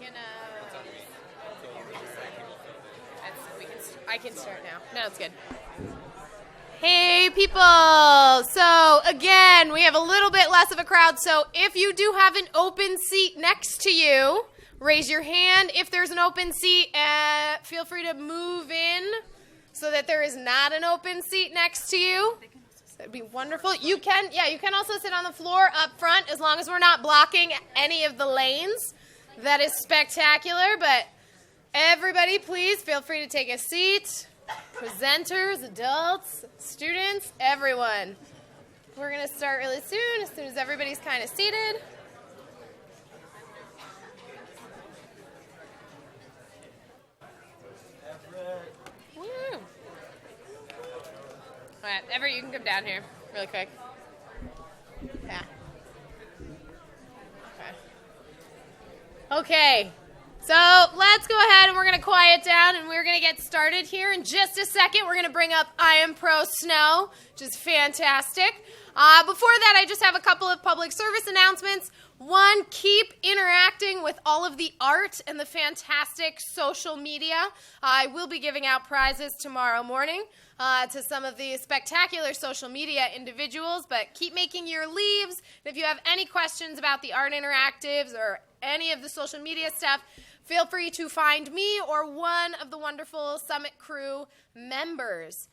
can, I can start now. No, it's good. Hey, people. So, again, we have a little bit less of a crowd. So, if you do have an open seat next to you, raise your hand. If there's an open seat, feel free to move in so that there is not an open seat next to you. That'd be wonderful. You can also sit on the floor up front as long as we're not blocking any of the lanes. That is spectacular, but everybody, please feel free to take a seat. Presenters, adults, students, everyone. We're going to start really soon as everybody's kind of seated. Woo. All right, Everett, you can come down here really quick. Yeah. Okay. So let's go ahead and we're going to quiet down and we're going to get started here in just a second. We're going to bring up I Am Pro Snow, which is fantastic. Before that, I just have a couple of public service announcements. One, keep interacting with all of the art and the fantastic social media. I will be giving out prizes tomorrow morning to some of the spectacular social media individuals, but keep making your leaves. And if you have any questions about the art interactives or any of the social media stuff, feel free to find me or one of the wonderful Summit Crew members.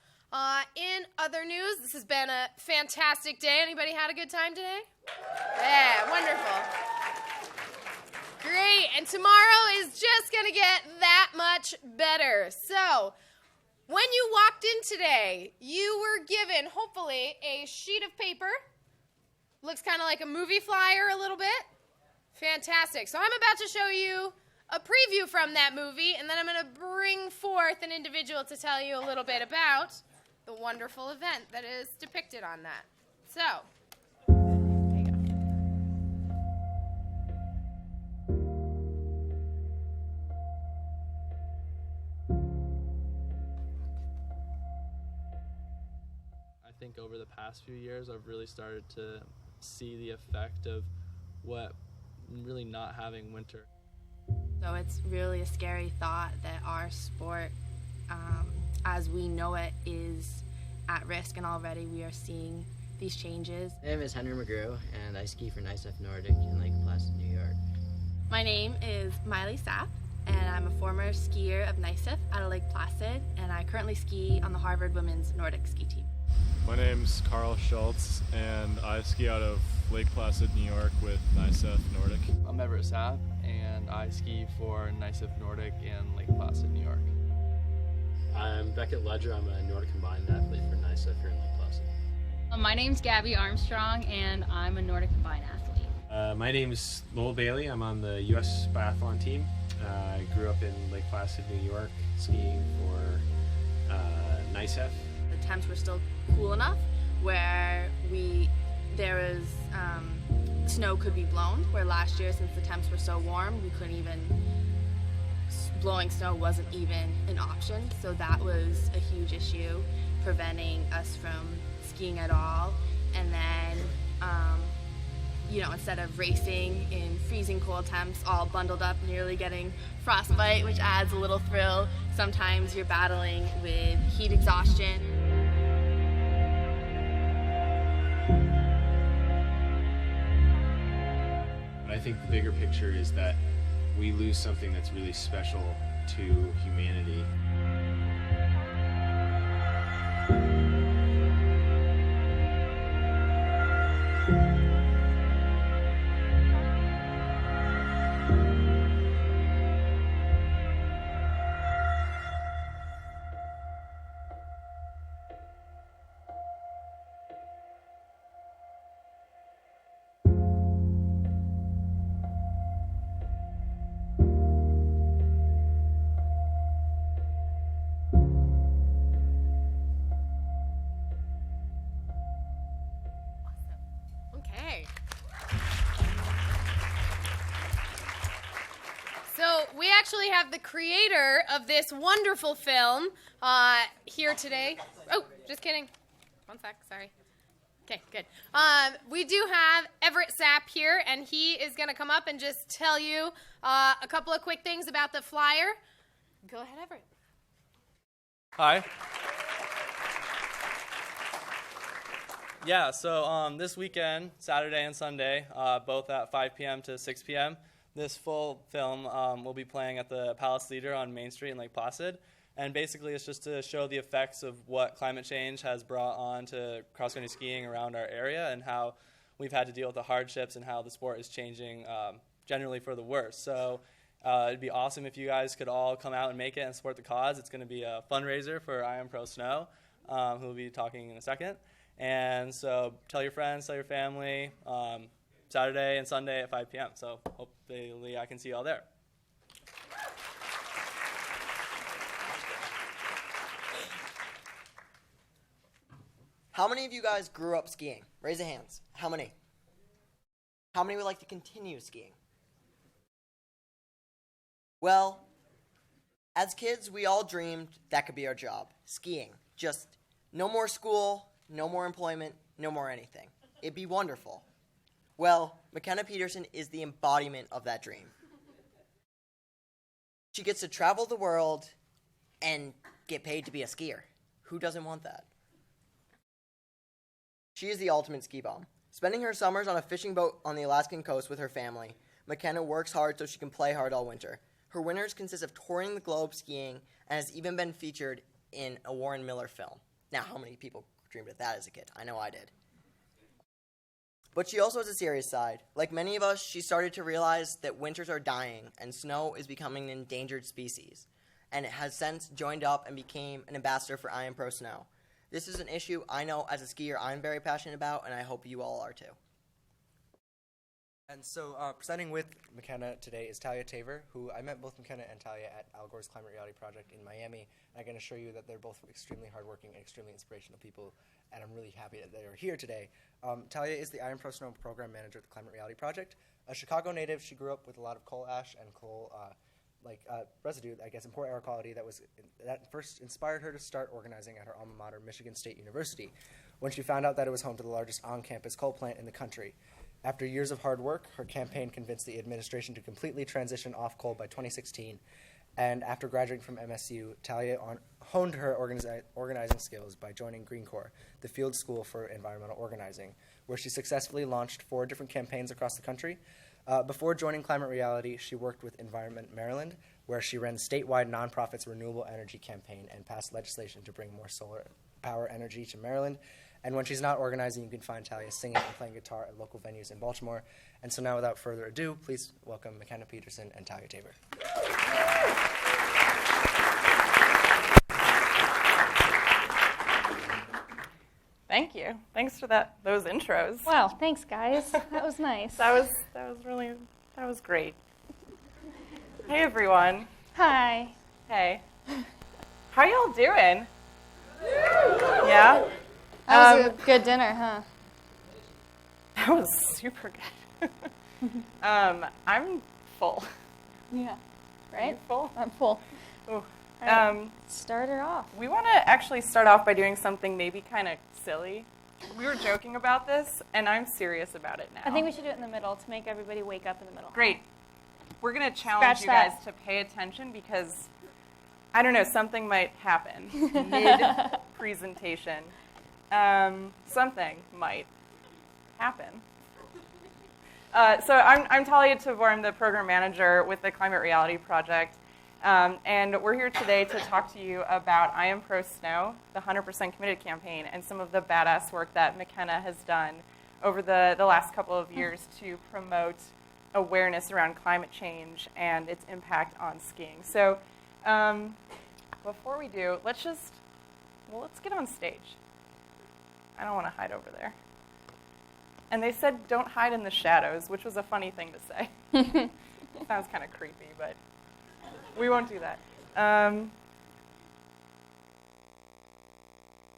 In other news, this has been a fantastic day. Anybody had a good time today? Yeah, wonderful. Great, and tomorrow is just going to get that much better. So, when you walked in today, you were given, hopefully, a sheet of paper. Looks kind of like a movie flyer a little bit. Fantastic. So I'm about to show you a preview from that movie, and then I'm going to bring forth an individual to tell you a little bit about the wonderful event that is depicted on that. So, there you go. I think over the past few years, I've really started to see the effect of what really not having winter. So it's really a scary thought that our sport, as we know it, is at risk, and already we are seeing these changes. My name is Henry McGrew, and I ski for NICEF Nordic in Lake Placid, New York. My name is Miley Sapp, and I'm a former skier of NICEF out of Lake Placid, and I currently ski on the Harvard Women's Nordic ski team. My name's Carl Schultz, and I ski out of Lake Placid, New York with NICEF Nordic. I'm Everett Sapp, and I ski for NICEF Nordic in Lake Placid, New York. I'm Beckett Ledger. I'm a Nordic combined athlete for NICEF here in Lake Placid. My name's Gabby Armstrong, and I'm a Nordic combined athlete. My name's Lowell Bailey. I'm on the U.S. biathlon team. I grew up in Lake Placid, New York, skiing for NICEF. The temps were still cool enough where there was snow could be blown, where last year, since the temps were so warm, we couldn't even, blowing snow wasn't even an option. So that was a huge issue, preventing us from skiing at all. And then, instead of racing in freezing cold temps, all bundled up, nearly getting frostbite, which adds a little thrill. Sometimes you're battling with heat exhaustion. I think the bigger picture is that we lose something that's really special to humanity. We actually have the creator of this wonderful film here today. Oh, just kidding. One sec, sorry. Okay, good. We do have Everett Sapp here, and he is going to come up and just tell you a couple of quick things about the flyer. Go ahead, Everett. Hi. Yeah, so this weekend, Saturday and Sunday, both at 5 p.m. to 6 p.m., this full film will be playing at the Palace Theater on Main Street in Lake Placid. And basically it's just to show the effects of what climate change has brought on to cross-country skiing around our area and how we've had to deal with the hardships and how the sport is changing generally for the worse. So it'd be awesome if you guys could all come out and make it and support the cause. It's going to be a fundraiser for I Am Pro Snow, who will be talking in a second. And so tell your friends, tell your family, Saturday and Sunday at 5 p.m. So hopefully I can see you all there. How many of you guys grew up skiing? Raise your hands. How many? How many would like to continue skiing? Well, as kids, we all dreamed that could be our job, skiing. Just no more school, no more employment, no more anything. It'd be wonderful. Well, McKenna Peterson is the embodiment of that dream. She gets to travel the world and get paid to be a skier. Who doesn't want that? She is the ultimate ski bum. Spending her summers on a fishing boat on the Alaskan coast with her family, McKenna works hard so she can play hard all winter. Her winters consist of touring the globe skiing and has even been featured in a Warren Miller film. Now, how many people dreamed of that as a kid? I know I did. But she also has a serious side. Like many of us, she started to realize that winters are dying and snow is becoming an endangered species, and it has since joined up and became an ambassador for I Am Pro Snow. This is an issue I know as a skier I'm very passionate about, and I hope you all are too. And so presenting with McKenna today is Talya Trevor, who I met both McKenna and Talya at Al Gore's Climate Reality Project in Miami. And I can assure you that they're both extremely hardworking and extremely inspirational people, and I'm really happy that they're here today. Talya is the I Am Pro Snow Program Manager at the Climate Reality Project. A Chicago native, she grew up with a lot of coal ash and coal residue, I guess, in poor air quality that first inspired her to start organizing at her alma mater, Michigan State University, when she found out that it was home to the largest on-campus coal plant in the country. After years of hard work, her campaign convinced the administration to completely transition off coal by 2016. And after graduating from MSU, Talya honed her organizing skills by joining Green Corps, the field school for environmental organizing, where she successfully launched 4 different campaigns across the country. Before joining Climate Reality, she worked with Environment Maryland, where she ran statewide nonprofits renewable energy campaign and passed legislation to bring more solar power energy to Maryland. And when she's not organizing, you can find Talya singing and playing guitar at local venues in Baltimore. And so now, without further ado, please welcome McKenna Peterson and Talya Trevor. Thank you. Thanks for those intros. Wow, thanks, guys. That was nice. That was great. Hey, everyone. Hi. Hey. How y'all doing? Yeah? That was a good dinner, huh? That was super good. I'm full. Yeah. Right? Are you full? I'm full. Ooh. Right. Start her off. We want to actually start off by doing something maybe kind of silly. We were joking about this, and I'm serious about it now. I think we should do it in the middle to make everybody wake up in the middle. Great. We're going to challenge you guys to pay attention because, I don't know, something might happen mid-presentation. Something might happen. So I'm Talya Trevor. I'm the program manager with the Climate Reality Project. And we're here today to talk to you about I Am Pro Snow, the 100% Committed campaign, and some of the badass work that McKenna has done over the last couple of years to promote awareness around climate change and its impact on skiing. So before we do, let's get on stage. I don't want to hide over there. And they said don't hide in the shadows, which was a funny thing to say. Sounds kind of creepy, but we won't do that.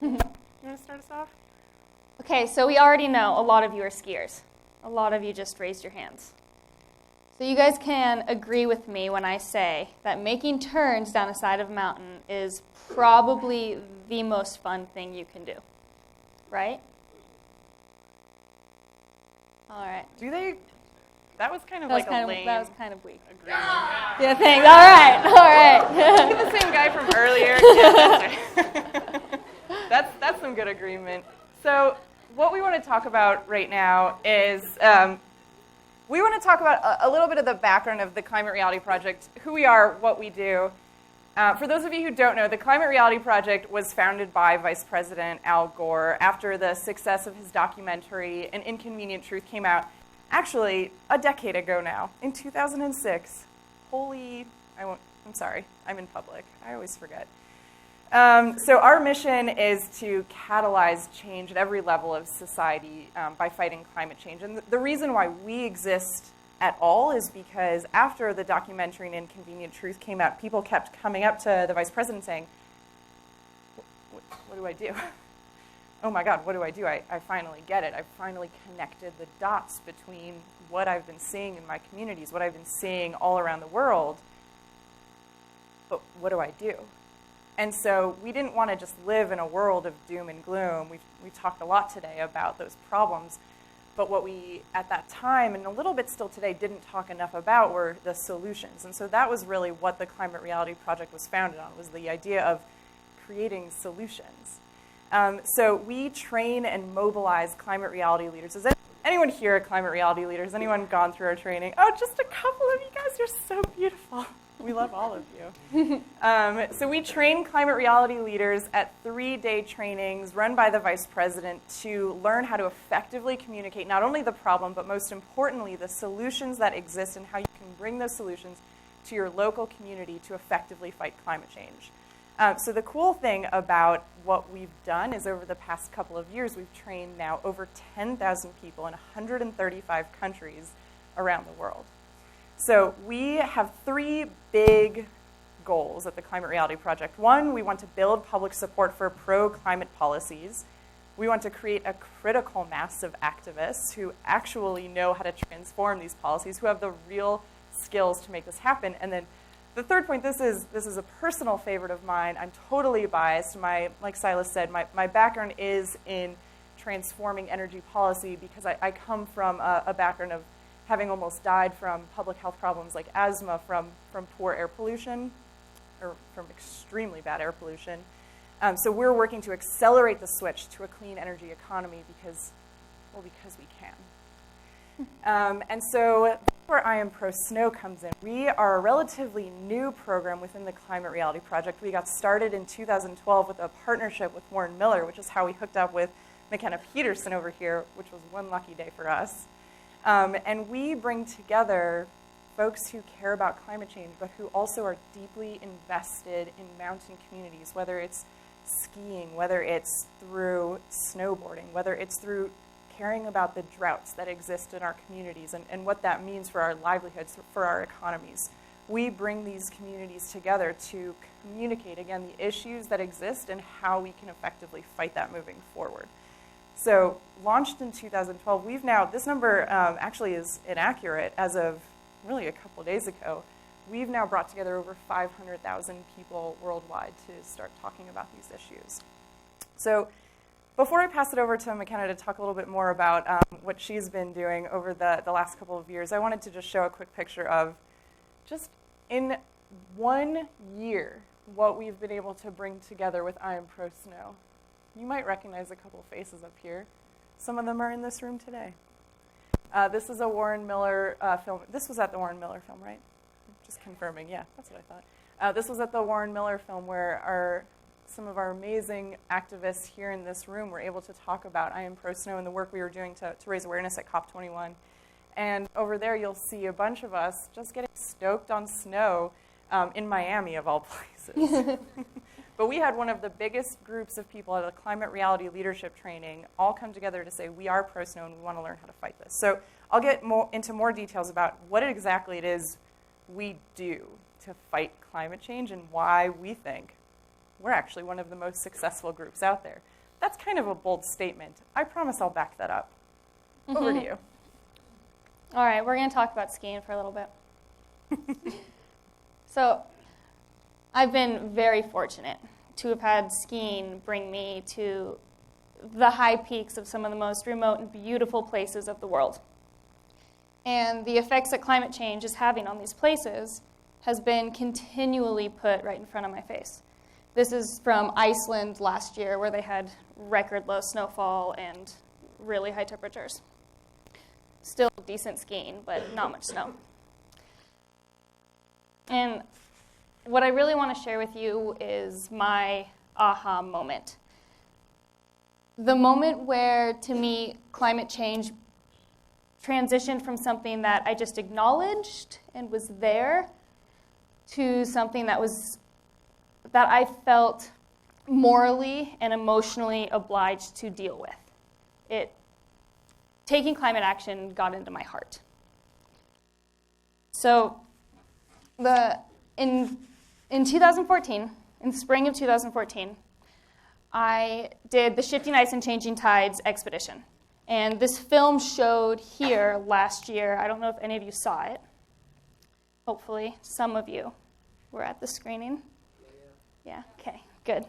You want to start us off? Okay, so we already know a lot of you are skiers. A lot of you just raised your hands. So you guys can agree with me when I say that making turns down the side of a mountain is probably the most fun thing you can do, right? All right. Do they? That was kind of That was like kind a of, lame. that was kind of weak. agreement. Yeah, thanks. All right. All right. The same guy from earlier. Yeah, that's some good agreement. So what we want to talk about right now is we want to talk about a little bit of the background of the Climate Reality Project, who we are, what we do. For those of you who don't know, the Climate Reality Project was founded by Vice President Al Gore after the success of his documentary An Inconvenient Truth came out, actually a decade ago now, in 2006. I'm sorry, I'm in public. I always forget. So our mission is to catalyze change at every level of society by fighting climate change. And the reason why we exist at all is because after the documentary An Inconvenient Truth came out, people kept coming up to the Vice President saying, what do I do? Oh my God, what do I do? I finally get it. I finally connected the dots between what I've been seeing in my communities, what I've been seeing all around the world. But what do I do? And so we didn't want to just live in a world of doom and gloom. We talked a lot today about those problems. But what we, at that time, and a little bit still today, didn't talk enough about were the solutions. And so that was really what the Climate Reality Project was founded on, was the idea of creating solutions. So we train and mobilize climate reality leaders. Is anyone here a climate reality leader? Has anyone gone through our training? Oh, just a couple of you guys. You're so beautiful. We love all of you. So we train climate reality leaders at 3-day trainings run by the Vice President to learn how to effectively communicate not only the problem, but most importantly, the solutions that exist and how you can bring those solutions to your local community to effectively fight climate change. So the cool thing about what we've done is over the past couple of years, we've trained now over 10,000 people in 135 countries around the world. So we have 3 big goals at the Climate Reality Project. One, we want to build public support for pro-climate policies. We want to create a critical mass of activists who actually know how to transform these policies, who have the real skills to make this happen. And then the third point, this is a personal favorite of mine. I'm totally biased. Like Silas said, my background is in transforming energy policy because I come from a background of having almost died from public health problems like asthma from poor air pollution, or from extremely bad air pollution. So we're working to accelerate the switch to a clean energy economy because we can. And so that's where I Am Pro Snow comes in. We are a relatively new program within the Climate Reality Project. We got started in 2012 with a partnership with Warren Miller, which is how we hooked up with McKenna Peterson over here, which was one lucky day for us. And we bring together folks who care about climate change, but who also are deeply invested in mountain communities, whether it's skiing, whether it's through snowboarding, whether it's through caring about the droughts that exist in our communities and what that means for our livelihoods, for our economies. We bring these communities together to communicate, again, the issues that exist and how we can effectively fight that moving forward. So launched in 2012, we've now, this number actually is inaccurate as of really a couple of days ago. We've now brought together over 500,000 people worldwide to start talking about these issues. So before I pass it over to McKenna to talk a little bit more about what she's been doing over the last couple of years, I wanted to just show a quick picture of just in 1 year what we've been able to bring together with I Am Pro Snow. You might recognize a couple faces up here. Some of them are in this room today. This is a Warren Miller film. This was at the Warren Miller film, right? Just confirming. Yeah, that's what I thought. This was at the Warren Miller film where some of our amazing activists here in this room were able to talk about I Am Pro Snow and the work we were doing to raise awareness at COP21. And over there you'll see a bunch of us just getting stoked on snow in Miami, of all places. But we had one of the biggest groups of people at a climate reality leadership training all come together to say, we are pro-snow and we want to learn how to fight this. So I'll get into more details about what exactly it is we do to fight climate change and why we think we're actually one of the most successful groups out there. That's kind of a bold statement. I promise I'll back that up. Over to you. All right, we're going to talk about skiing for a little bit. So I've been very fortunate to have had skiing bring me to the high peaks of some of the most remote and beautiful places of the world. and the effects that climate change is having on these places has been continually put right in front of my face. This is from Iceland last year, where they had record low snowfall and really high temperatures. Still decent skiing, but not much snow. And what I really want to share with you is my aha moment. The moment where, to me, climate change transitioned from something that I just acknowledged and was there to something that I felt morally and emotionally obliged to deal with. Taking climate action got into my heart. So in 2014, in spring of 2014, I did the Shifting Ice and Changing Tides expedition. And this film showed here last year. I don't know if any of you saw it. Hopefully, some of you were at the screening. Yeah, okay, good.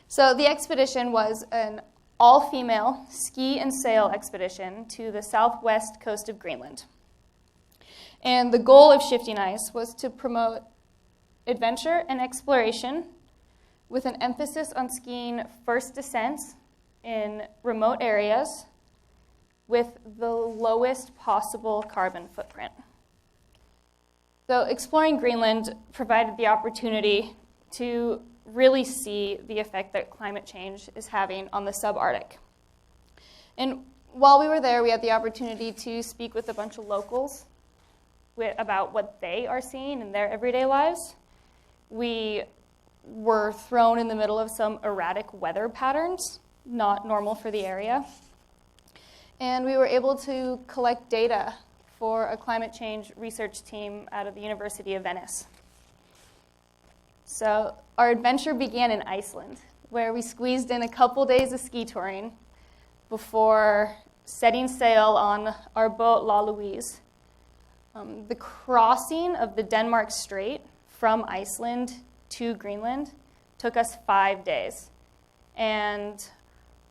So the expedition was an all-female ski and sail expedition to the southwest coast of Greenland. And the goal of Shifting Ice was to promote adventure and exploration with an emphasis on skiing first descents in remote areas with the lowest possible carbon footprint. So exploring Greenland provided the opportunity to really see the effect that climate change is having on the subarctic. And while we were there, we had the opportunity to speak with a bunch of locals about what they are seeing in their everyday lives. We were thrown in the middle of some erratic weather patterns, not normal for the area. And we were able to collect data for a climate change research team out of the University of Venice. So our adventure began in Iceland, where we squeezed in a couple days of ski touring before setting sail on our boat, La Louise. The crossing of the Denmark Strait from Iceland to Greenland took us 5 days. And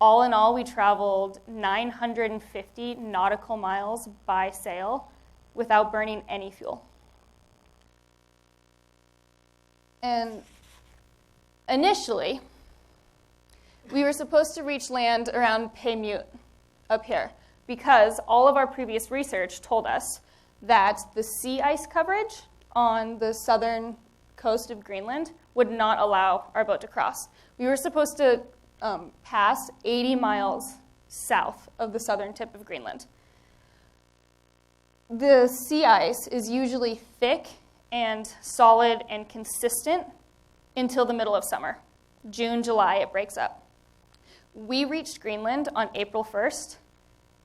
all in all, we traveled 950 nautical miles by sail without burning any fuel. And initially, we were supposed to reach land around Peimute up here because all of our previous research told us that the sea ice coverage on the southern coast of Greenland would not allow our boat to cross. We were supposed to pass 80 miles south of the southern tip of Greenland. The sea ice is usually thick and solid and consistent until the middle of summer. June, July, it breaks up. We reached Greenland on April 1st,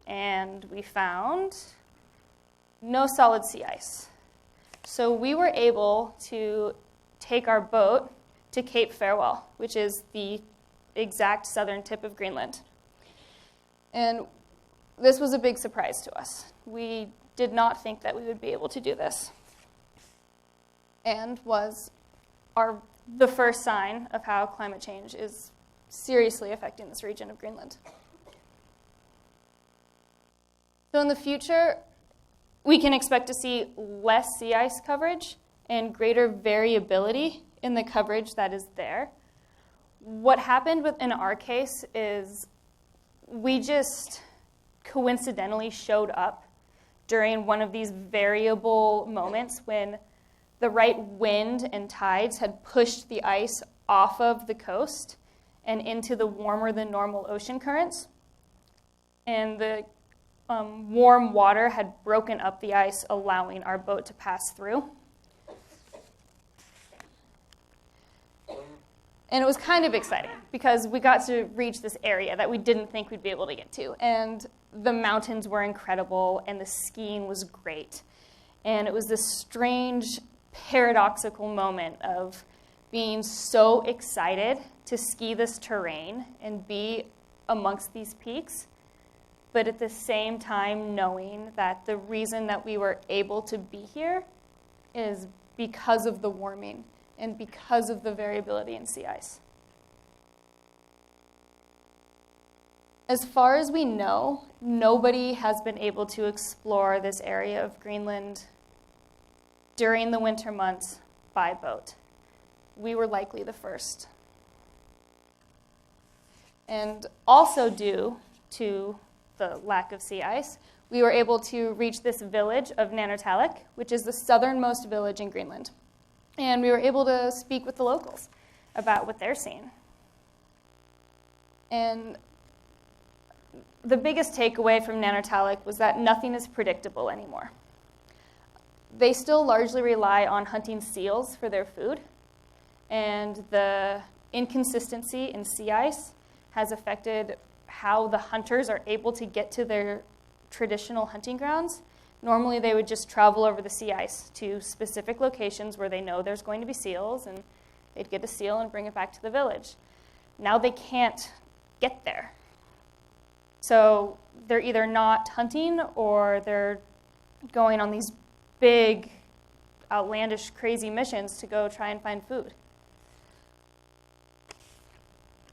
and we found no solid sea ice. So we were able to take our boat to Cape Farewell, which is the exact southern tip of Greenland. And this was a big surprise to us. We did not think that we would be able to do this, and was the first sign of how climate change is seriously affecting this region of Greenland. So in the future, we can expect to see less sea ice coverage and greater variability in the coverage that is there. What happened in our case is we just coincidentally showed up during one of these variable moments when the right wind and tides had pushed the ice off of the coast and into the warmer than normal ocean currents. And the warm water had broken up the ice, allowing our boat to pass through. And it was kind of exciting because we got to reach this area that we didn't think we'd be able to get to. And the mountains were incredible, and the skiing was great. And it was this strange, paradoxical moment of being so excited to ski this terrain and be amongst these peaks, but at the same time knowing that the reason that we were able to be here is because of the warming and because of the variability in sea ice. As far as we know, nobody has been able to explore this area of Greenland during the winter months by boat. We were likely the first. And also due to the lack of sea ice, we were able to reach this village of Nanortalik, which is the southernmost village in Greenland. And we were able to speak with the locals about what they're seeing. And the biggest takeaway from Nanortalik was that nothing is predictable anymore. They still largely rely on hunting seals for their food, and the inconsistency in sea ice has affected how the hunters are able to get to their traditional hunting grounds. Normally they would just travel over the sea ice to specific locations where they know there's going to be seals, and they'd get a seal and bring it back to the village. Now they can't get there. So they're either not hunting or they're going on these big, outlandish, crazy missions to go try and find food.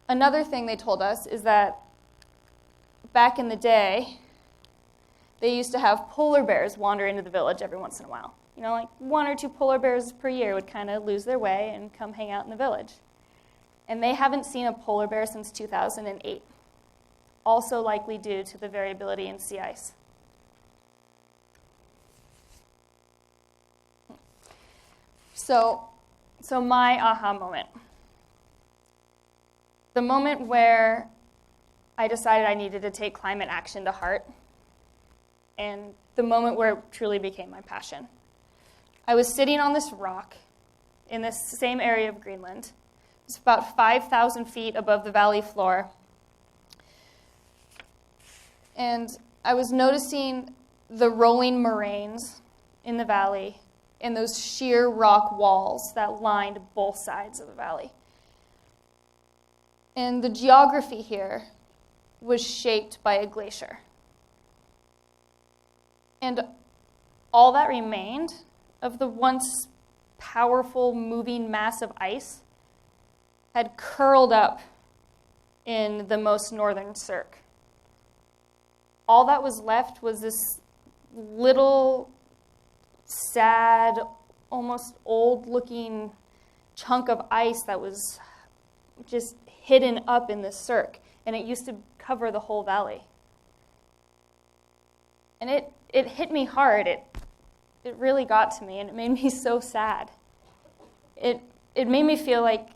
Another thing they told us is that back in the day, they used to have polar bears wander into the village every once in a while. You know, like 1 or 2 polar bears per year would kind of lose their way and come hang out in the village. And they haven't seen a polar bear since 2008, also likely due to the variability in sea ice. So my aha moment. The moment where I decided I needed to take climate action to heart, and the moment where it truly became my passion. I was sitting on this rock in this same area of Greenland. It's about 5,000 feet above the valley floor. And I was noticing the rolling moraines in the valley and those sheer rock walls that lined both sides of the valley. And the geography here was shaped by a glacier. And all that remained of the once powerful moving mass of ice had curled up in the most northern cirque. All that was left was this little, sad, almost old-looking chunk of ice that was just hidden up in this cirque, and it used to cover the whole valley. And it hit me hard. It really got to me, and it made me so sad. It made me feel like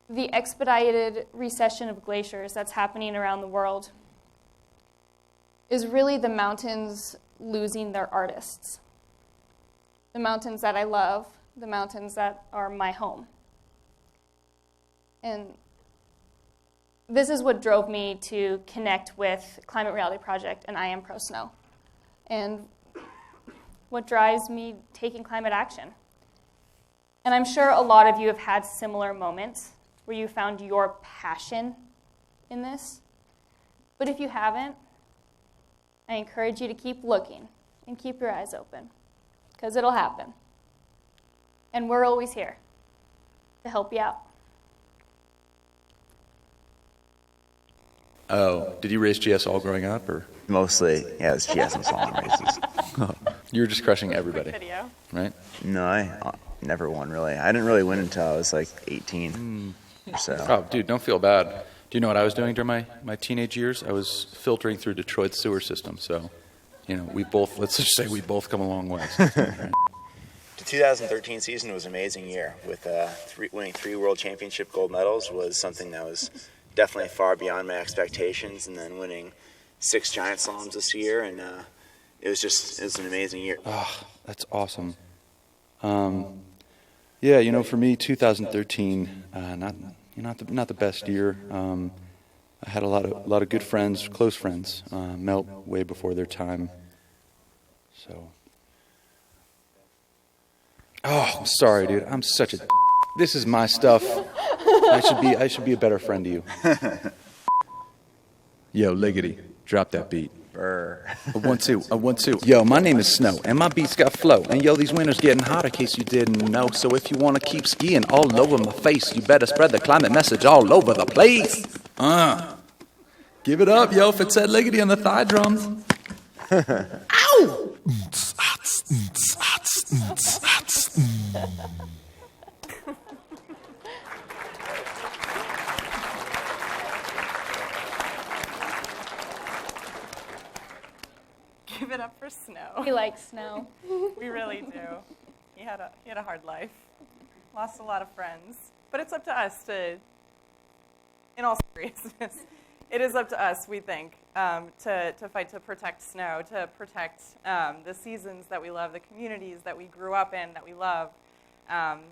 the expedited recession of glaciers that's happening around the world is really the mountains losing their artists. The mountains that I love, the mountains that are my home. And this is what drove me to connect with Climate Reality Project and I Am Pro Snow, and what drives me taking climate action. And I'm sure a lot of you have had similar moments where you found your passion in this. But if you haven't, I encourage you to keep looking and keep your eyes open, because it'll happen. And we're always here to help you out. Oh, did you race GS all growing up, or? Mostly, yeah, it's GS and slalom races. You were just crushing everybody, right? No, I never won, really. I didn't really win until I was like 18 or so. Oh, dude, don't feel bad. Do you know what I was doing during my teenage years? I was filtering through Detroit's sewer system, so, you know, let's just say we both come a long way. The 2013 season was an amazing year. With winning 3 world championship gold medals was something that was definitely far beyond my expectations, and then winning 6 giant slaloms this year, and it was an amazing year. Oh, that's awesome. Yeah, you know, for me, 2013, not the best year. I had a lot of good friends, close friends, melt way before their time. So, oh, I'm sorry, dude. I'm such a. This is my stuff. I should be a better friend to you. Yo, Liggity, drop that beat. Brr. A 1-2. Yo, my name is Snow, and my beats got flow. And yo, these winters getting hot, in case you didn't know. So if you want to keep skiing all over my face, you better spread the climate message all over the place. Give it up, yo, for Ted Liggety on the thigh drums. Ow! Give it up for Snow. We like Snow. We really do. He had a hard life. Lost a lot of friends. But it's up to us to, in all seriousness, it is up to us, we think, to fight to protect Snow, to protect the seasons that we love, the communities that we grew up in, that we love. And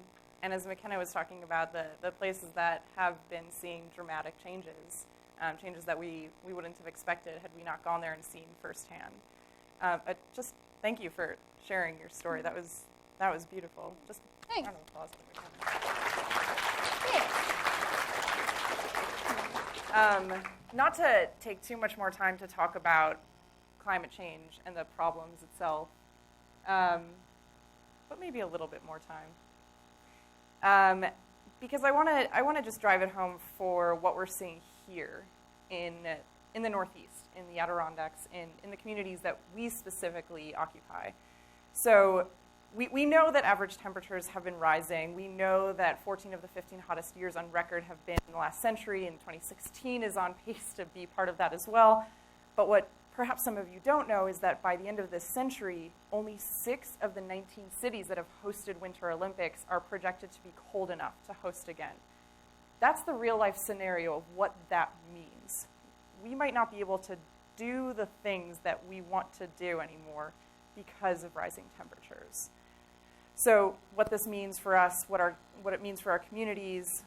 as McKenna was talking about, the places that have been seeing dramatic changes, changes that we wouldn't have expected had we not gone there and seen firsthand. Just thank you for sharing your story. That was beautiful. Just thanks. Round of applause for McKenna. Not to take too much more time to talk about climate change and the problems itself, but maybe a little bit more time, because I want to just drive it home for what we're seeing here in the Northeast, in the Adirondacks, in the communities that we specifically occupy. So we know that average temperatures have been rising. We know that 14 of the 15 hottest years on record have been in the last century, and 2016 is on pace to be part of that as well. But what perhaps some of you don't know is that by the end of this century, only 6 of the 19 cities that have hosted Winter Olympics are projected to be cold enough to host again. That's the real-life scenario of what that means. We might not be able to do the things that we want to do anymore because of rising temperatures. So what this means for us, what it means for our communities,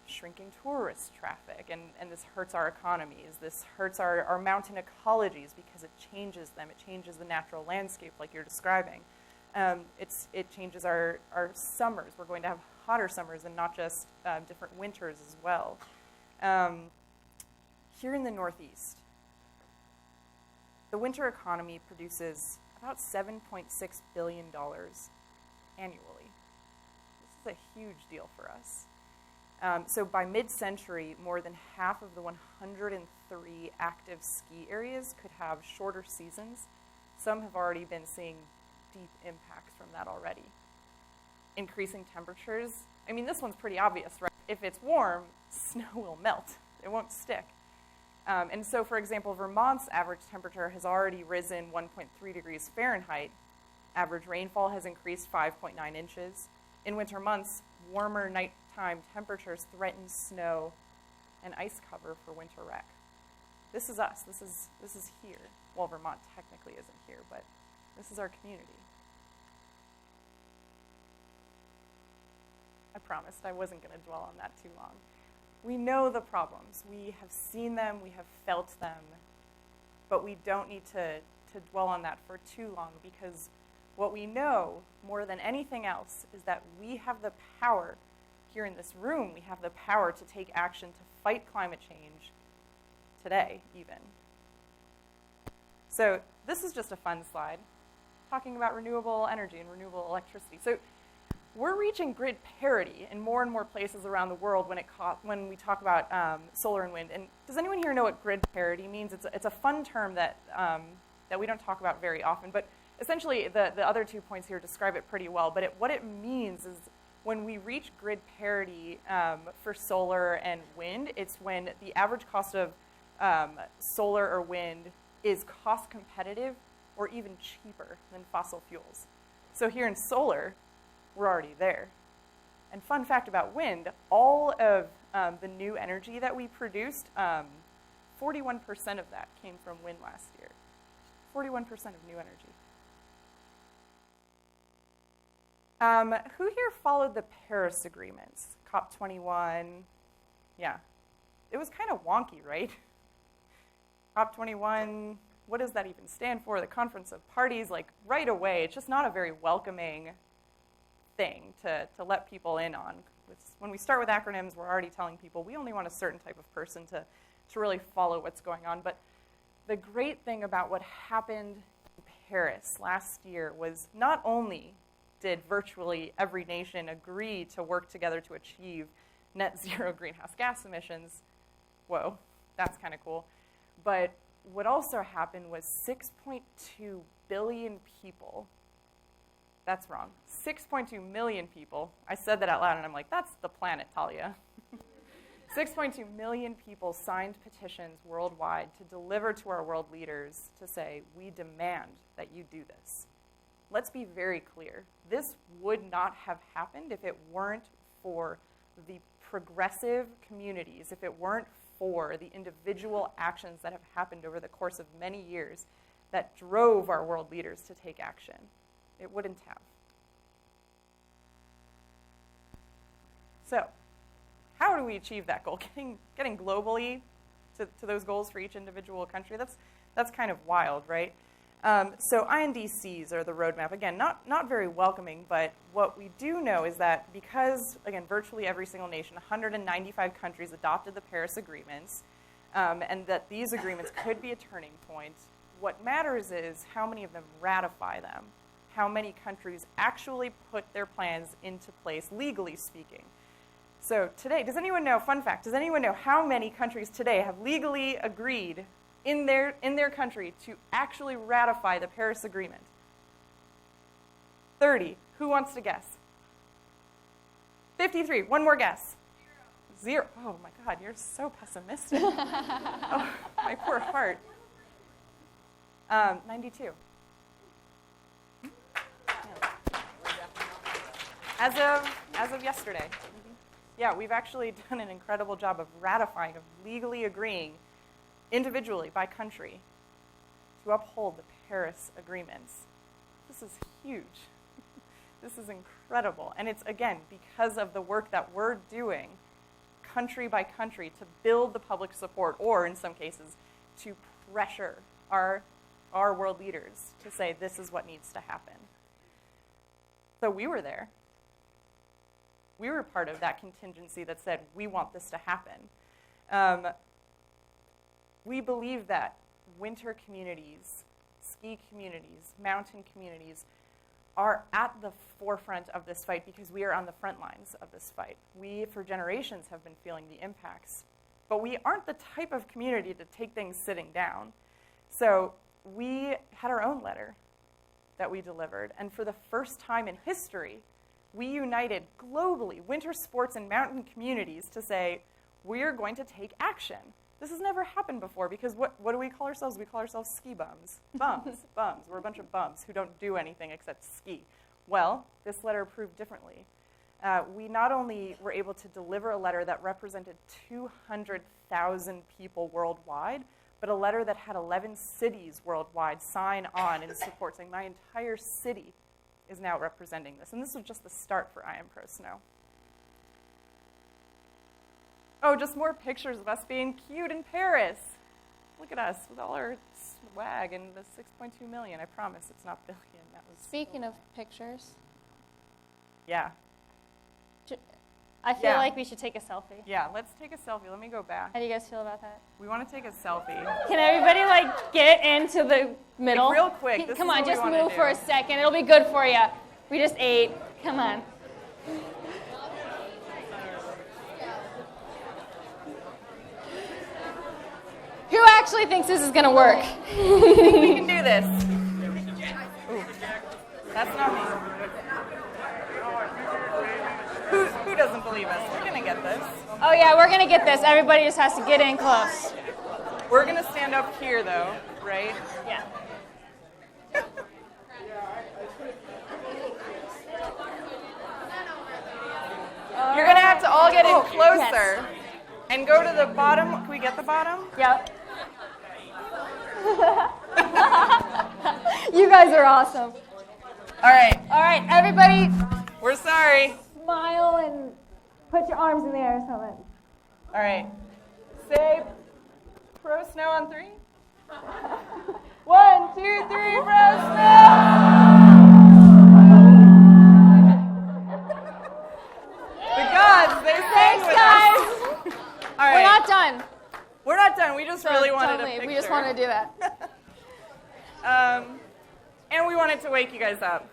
shrinking tourist traffic, and this hurts our economies. This hurts our mountain ecologies because it changes them. It changes the natural landscape like you're describing. It changes our summers. We're going to have hotter summers and not just different winters as well. Here in the Northeast, the winter economy produces about $7.6 billion annually. This is a huge deal for us. So by mid-century, more than half of the 103 active ski areas could have shorter seasons. Some have already been seeing deep impacts from that already. Increasing temperatures, I mean, this one's pretty obvious, right? If it's warm, snow will melt. It won't stick. And so, for example, Vermont's average temperature has already risen 1.3 degrees Fahrenheit. Average rainfall has increased 5.9 inches. In winter months, warmer nighttime temperatures threaten snow and ice cover for winter wreck. This is us. This is here. Well, Vermont technically isn't here, but this is our community. I promised I wasn't going to dwell on that too long. We know the problems. We have seen them. We have felt them. But we don't need to dwell on that for too long, because what we know more than anything else is that we have the power here in this room. We have the power to take action to fight climate change today, even. So this is just a fun slide talking about renewable energy and renewable electricity. So we're reaching grid parity in more and more places around the world when we talk about solar and wind. And does anyone here know what grid parity means? It's a fun term that we don't talk about very often. But essentially, the other 2 points here describe it pretty well. But what it means is when we reach grid parity for solar and wind, it's when the average cost of solar or wind is cost competitive or even cheaper than fossil fuels. So here in solar, we're already there. And fun fact about wind, all of the new energy that we produced, 41% of that came from wind last year. 41% of new energy. Who here followed the Paris agreements? COP21, yeah. It was kind of wonky, right? COP21, what does that even stand for? The Conference of Parties, like right away, it's just not a very welcoming thing to let people in on. When we start with acronyms, we're already telling people we only want a certain type of person to really follow what's going on. But the great thing about what happened in Paris last year was not only did virtually every nation agree to work together to achieve net zero greenhouse gas emissions, whoa, that's kind of cool, But what also happened was 6.2 billion people. That's wrong. 6.2 million people. I said that out loud, and I'm like, that's the planet, Talya. 6.2 million people signed petitions worldwide to deliver to our world leaders to say, we demand that you do this. Let's be very clear. This would not have happened if it weren't for the progressive communities, if it weren't for the individual actions that have happened over the course of many years that drove our world leaders to take action. It wouldn't have. So, how do we achieve that goal? Getting globally to those goals for each individual country, that's kind of wild, right? So INDCs are the roadmap. Again, not very welcoming, but what we do know is that because, again, virtually every single nation, 195 countries adopted the Paris Agreements, and that these agreements could be a turning point, what matters is how many of them ratify them, how many countries actually put their plans into place, legally speaking. So today, does anyone know, fun fact, does anyone know how many countries today have legally agreed in their country to actually ratify the Paris Agreement? 30. Who wants to guess? 53. One more guess. 0. Oh my God, you're so pessimistic. Oh, my poor heart. 92. Yeah. As of yesterday. Yeah, we've actually done an incredible job of ratifying, of legally agreeing individually by country to uphold the Paris agreements. This is huge. This is incredible. And it's, again, because of the work that we're doing country by country to build the public support, or in some cases, to pressure our world leaders to say this is what needs to happen. So we were there. We were part of that contingency that said, we want this to happen. We believe that winter communities, ski communities, mountain communities are at the forefront of this fight because we are on the front lines of this fight. We, for generations, have been feeling the impacts. But we aren't the type of community to take things sitting down. So we had our own letter that we delivered. And for the first time in history, we united globally winter sports and mountain communities to say, we're going to take action. This has never happened before because what do we call ourselves? We call ourselves ski bums. Bums. We're a bunch of bums who don't do anything except ski. Well, this letter proved differently. We not only were able to deliver a letter that represented 200,000 people worldwide, but a letter that had 11 cities worldwide sign on in support, saying my entire city is now representing this. And this was just the start for I Am Pro Snow. Oh, just more pictures of us being cute in Paris. Look at us with all our swag and the 6.2 million. I promise it's not billion. That was Speaking of pictures. Yeah. I feel like we should take a selfie. Yeah, let's take a selfie. Let me go back. How do you guys feel about that? We want to take a selfie. Can everybody, get into the middle? Like, real quick. Come on, just move for a second. It'll be good for you. We just ate. Come on. Who actually thinks this is going to work? I think we can do this. Ooh, that's not me. Who doesn't believe us? We're going to get this. Oh, yeah, we're going to get this. Everybody just has to get in close. We're going to stand up here, though, right? Yeah. You're going to have to all get in closer. Yes. And go to the bottom. Can we get the bottom? Yep. You guys are awesome. All right. All right, everybody. We're sorry. Smile and put your arms in the air or something. All right. Say Pro Snow on 3. 1, 2, 3, Pro Snow! The gods, they sang with us. All right. We're not done. We're not done. We just really wanted a picture. We just wanted to do that. And we wanted to wake you guys up.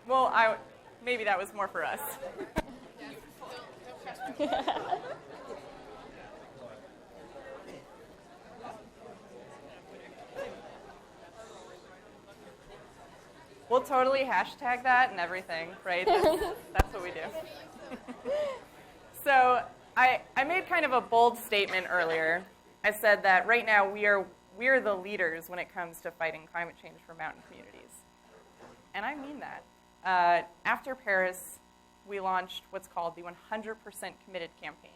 Well, maybe that was more for us. We'll totally hashtag that and everything, right? That's what we do. So I made kind of a bold statement earlier. I said that right now we are the leaders when it comes to fighting climate change for mountain communities. And I mean that. After Paris, we launched what's called the 100% Committed campaign.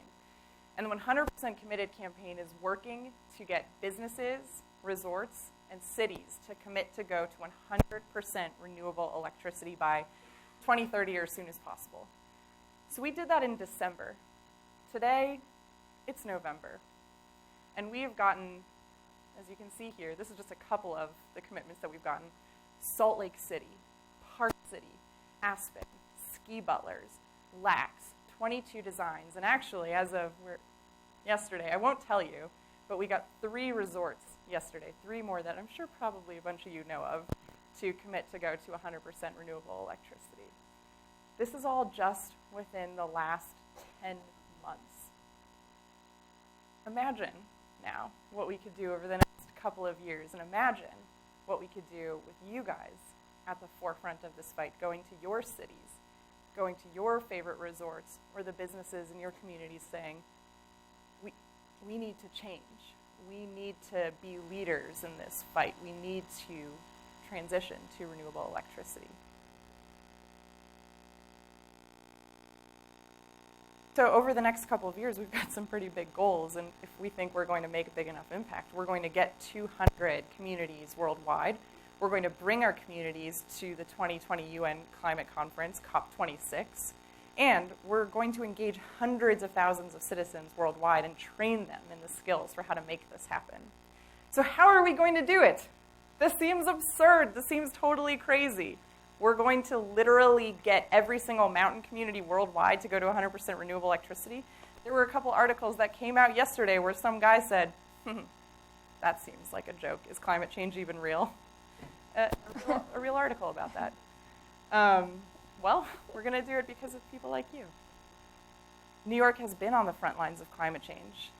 And the 100% Committed campaign is working to get businesses, resorts, and cities to commit to go to 100% renewable electricity by 2030 or as soon as possible. So we did that in December. Today, it's November. And we have gotten, as you can see here, this is just a couple of the commitments that we've gotten. Salt Lake City, Park City, Aspen, Ski Butlers, Lax, 22 designs. And actually, as of yesterday, I won't tell you, but we got 3 resorts yesterday, 3 more that I'm sure probably a bunch of you know of, to commit to go to 100% renewable electricity. This is all just within the last 10 months. Imagine now what we could do over the next couple of years, and imagine what we could do with you guys at the forefront of this fight, going to your cities, going to your favorite resorts, or the businesses in your communities saying, we need to change. We need to be leaders in this fight. We need to transition to renewable electricity. So over the next couple of years, we've got some pretty big goals, and if we think we're going to make a big enough impact, we're going to get 200 communities worldwide. We're going to bring our communities to the 2020 UN Climate Conference, COP26, and we're going to engage hundreds of thousands of citizens worldwide and train them in the skills for how to make this happen. So how are we going to do it? This seems absurd. This seems totally crazy. We're going to literally get every single mountain community worldwide to go to 100% renewable electricity. There were a couple articles that came out yesterday where some guy said, that seems like a joke. Is climate change even real? A real article about that. Well, we're going to do it because of people like you. New York has been on the front lines of climate change,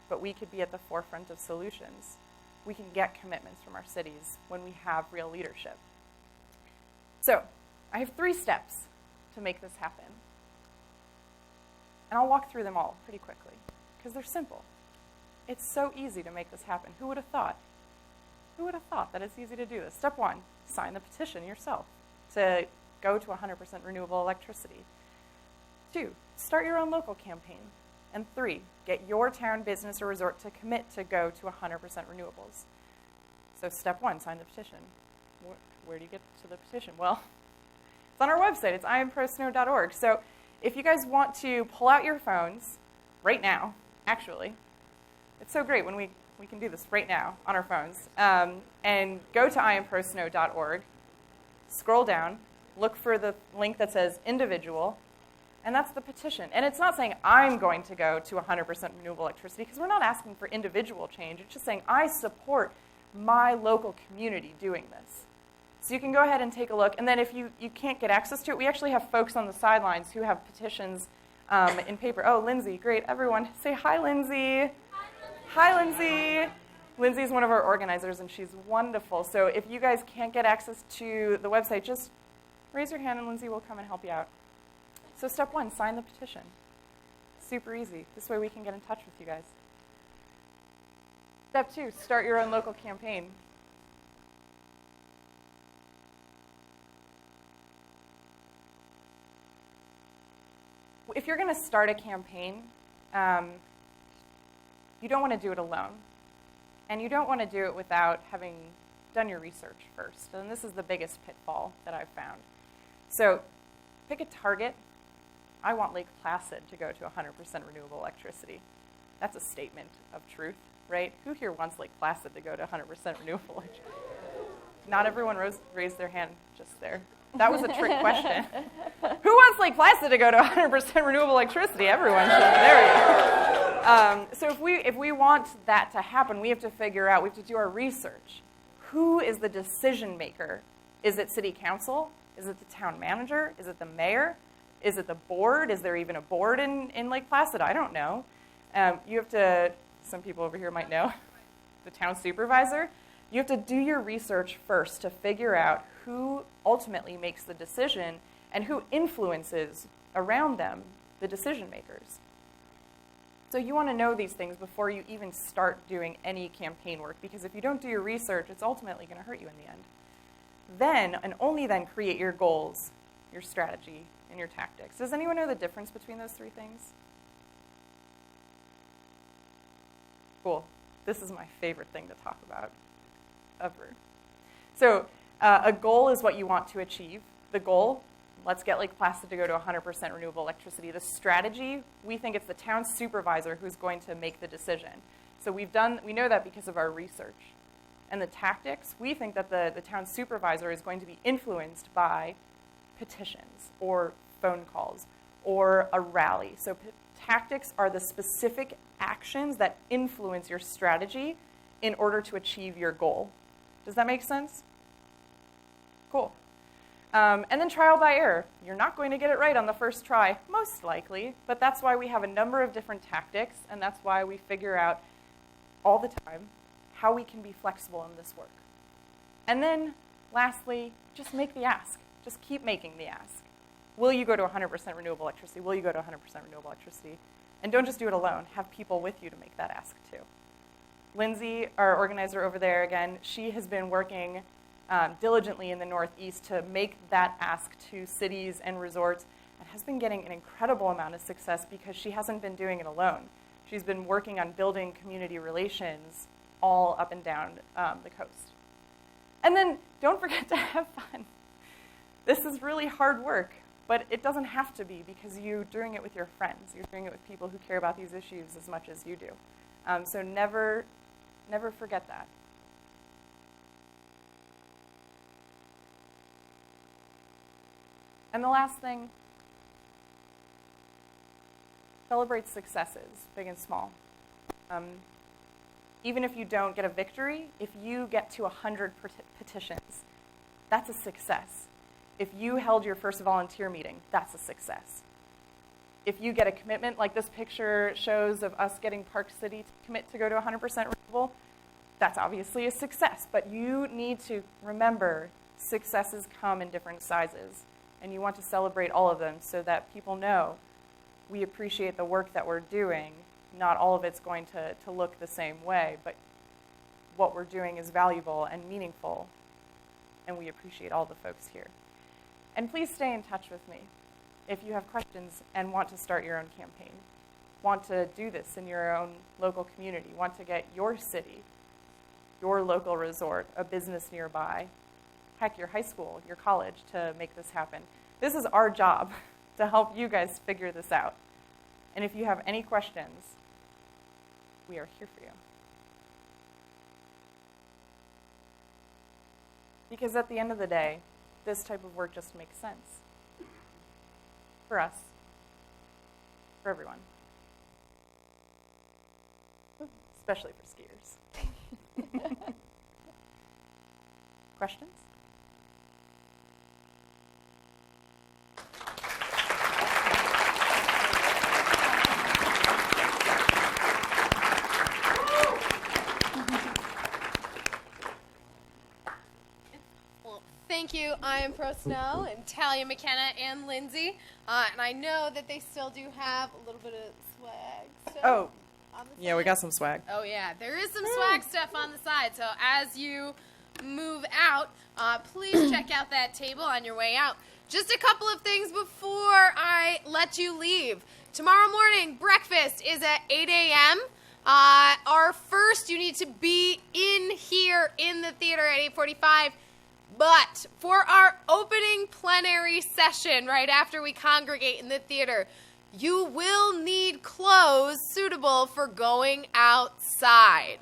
but we could be at the forefront of solutions. We can get commitments from our cities when we have real leadership. So, I have 3 steps to make this happen. And I'll walk through them all pretty quickly, because they're simple. It's so easy to make this happen. Who would have thought? Who would have thought that it's easy to do this? Step 1, sign the petition yourself to go to 100% renewable electricity. 2, start your own local campaign. And 3, get your town, business, or resort to commit to go to 100% renewables. So step 1, sign the petition. Where do you get to the petition? Well, it's on our website. It's improsnow.org. So if you guys want to pull out your phones right now, actually, it's so great when we can do this right now on our phones, and go to improsnow.org, scroll down, look for the link that says individual, and that's the petition. And it's not saying I'm going to go to 100% renewable electricity, because we're not asking for individual change. It's just saying I support my local community doing this. So you can go ahead and take a look. And then if you can't get access to it, we actually have folks on the sidelines who have petitions in paper. Oh, Lindsay, great. Everyone, say hi, Lindsay. Hi, Lindsay. Lindsay's one of our organizers, and she's wonderful. So if you guys can't get access to the website, just raise your hand, and Lindsay will come and help you out. So step 1, sign the petition. Super easy. This way we can get in touch with you guys. Step 2, start your own local campaign. If you're going to start a campaign, you don't want to do it alone. And you don't want to do it without having done your research first. And this is the biggest pitfall that I've found. So pick a target. I want Lake Placid to go to 100% renewable electricity. That's a statement of truth, right? Who here wants Lake Placid to go to 100% renewable electricity? Not everyone raised their hand just there. That was a trick question. Who wants Lake Placid to go to 100% renewable electricity? Everyone should. There we go. So if we want that to happen, we have to figure out, we have to do our research. Who is the decision maker? Is it city council? Is it the town manager? Is it the mayor? Is it the board? Is there even a board in Lake Placid? I don't know. You have to, some people over here might know, the town supervisor. You have to do your research first to figure out who ultimately makes the decision and who influences around them the decision makers. So you want to know these things before you even start doing any campaign work, because if you don't do your research, it's ultimately going to hurt you in the end. Then, and only then, create your goals, your strategy, and your tactics. Does anyone know the difference between those three things? Cool. This is my favorite thing to talk about ever. So a goal is what you want to achieve. The goal, let's get Lake Placid to go to 100% renewable electricity. The strategy, we think it's the town supervisor who's going to make the decision. So we know that because of our research. And the tactics, we think that the town supervisor is going to be influenced by petitions or phone calls or a rally. So tactics are the specific actions that influence your strategy in order to achieve your goal. Does that make sense? Cool. And then trial by error. You're not going to get it right on the first try, most likely, but that's why we have a number of different tactics, and that's why we figure out all the time how we can be flexible in this work. And then, lastly, just make the ask. Just keep making the ask. Will you go to 100% renewable electricity? Will you go to 100% renewable electricity? And don't just do it alone. Have people with you to make that ask, too. Lindsay, our organizer over there, again, she has been working diligently in the Northeast to make that ask to cities and resorts, and has been getting an incredible amount of success because she hasn't been doing it alone. She's been working on building community relations all up and down the coast. And then don't forget to have fun. This is really hard work, but it doesn't have to be, because you're doing it with your friends. You're doing it with people who care about these issues as much as you do. So never forget that. And the last thing, celebrate successes, big and small. Even if you don't get a victory, if you get to 100 petitions, that's a success. If you held your first volunteer meeting, that's a success. If you get a commitment, like this picture shows of us getting Park City to commit to go to 100% renewable, that's obviously a success. But you need to remember successes come in different sizes, and you want to celebrate all of them so that people know we appreciate the work that we're doing. Not all of it's going to look the same way, but what we're doing is valuable and meaningful, and we appreciate all the folks here. And please stay in touch with me if you have questions and want to start your own campaign, want to do this in your own local community, want to get your city, your local resort, a business nearby, heck, your high school, your college to make this happen. This is our job to help you guys figure this out. And if you have any questions, we are here for you. Because at the end of the day, this type of work just makes sense. For us. For everyone. Especially for skiers. Questions? Thank you, I Am Pro Snow, and Talya, McKenna, and Lindsay. And I know that they still do have a little bit of swag stuff on the yeah, side. we got some swag. Oh, yeah, there is some swag stuff on the side. So as you move out, please check out that table on your way out. Just a couple of things before I let you leave. Tomorrow morning, breakfast is at 8 a.m. Our first, you need to be in here in the theater at 8:45. But for our opening plenary session, right after we congregate in the theater, you will need clothes suitable for going outside.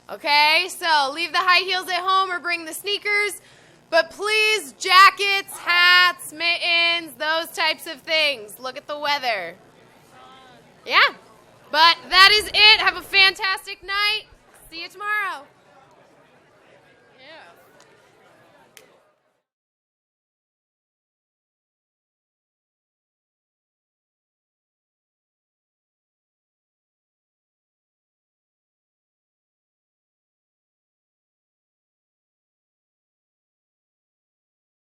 Okay, so leave the high heels at home or bring the sneakers. But please, jackets, hats, mittens, those types of things. Look at the weather. Yeah, but that is it. Have a fantastic night. See you tomorrow.